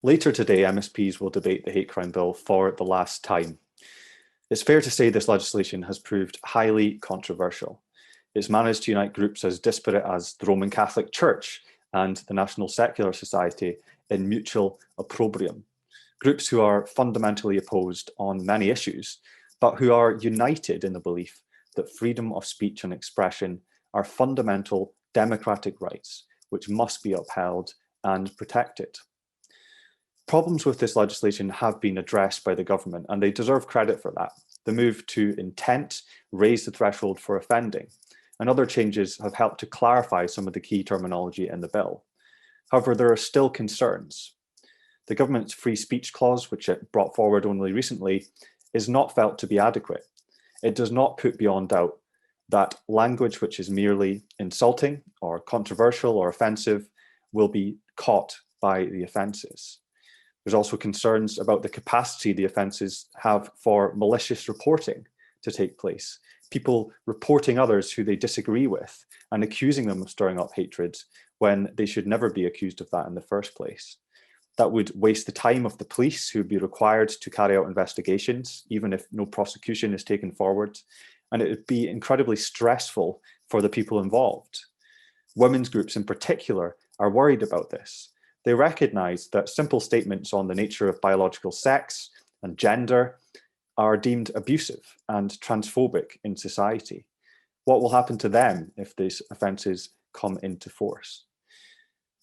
Later today, MSPs will debate the hate crime bill for the last time. It's fair to say this legislation has proved highly controversial. It's managed to unite groups as disparate as the Roman Catholic Church and the National Secular Society in mutual opprobrium. Groups who are fundamentally opposed on many issues, but who are united in the belief that freedom of speech and expression are fundamental democratic rights which must be upheld and protected. Problems with this legislation have been addressed by the government, and they deserve credit for that. The move to intent raised the threshold for offending, and other changes have helped to clarify some of the key terminology in the bill. However, there are still concerns. The government's free speech clause, which it brought forward only recently, is not felt to be adequate. It does not put beyond doubt that language which is merely insulting or controversial or offensive will be caught by the offences. There's also concerns about the capacity the offences have for malicious reporting to take place. People reporting others who they disagree with and accusing them of stirring up hatred when they should never be accused of that in the first place. That would waste the time of the police, who would be required to carry out investigations, even if no prosecution is taken forward. And it would be incredibly stressful for the people involved. Women's groups in particular are worried about this. They recognise that simple statements on the nature of biological sex and gender are deemed abusive and transphobic in society. What will happen to them if these offences come into force?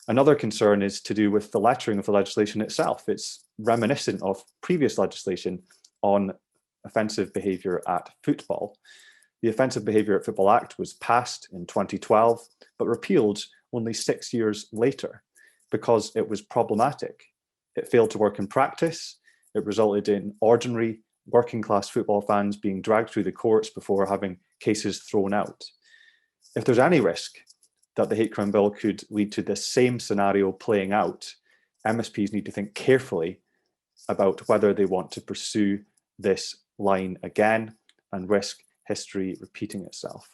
Another concern is to do with the lettering of the legislation itself. It's reminiscent of previous legislation on offensive behaviour at football. The Offensive Behaviour at Football Act was passed in 2012, but repealed only 6 years later, because it was problematic. It failed to work in practice. It resulted in ordinary working class football fans being dragged through the courts before having cases thrown out. If there's any risk that the hate crime bill could lead to this same scenario playing out, MSPs need to think carefully about whether they want to pursue this line again and risk history repeating itself.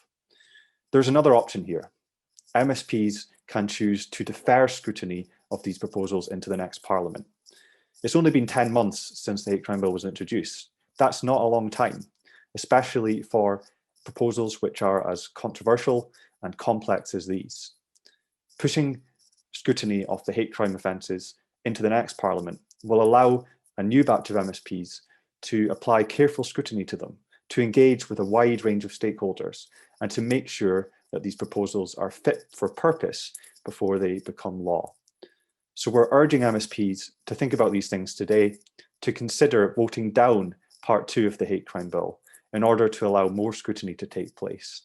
There's another option here. MSPs can choose to defer scrutiny of these proposals into the next Parliament. It's only been 10 months since the hate crime bill was introduced. That's not a long time, especially for proposals which are as controversial and complex as these. Pushing scrutiny of the hate crime offences into the next Parliament will allow a new batch of MSPs to apply careful scrutiny to them, to engage with a wide range of stakeholders, and to make sure that these proposals are fit for purpose before they become law. So we're urging MSPs to think about these things today, to consider voting down Part 2 of the hate crime bill in order to allow more scrutiny to take place.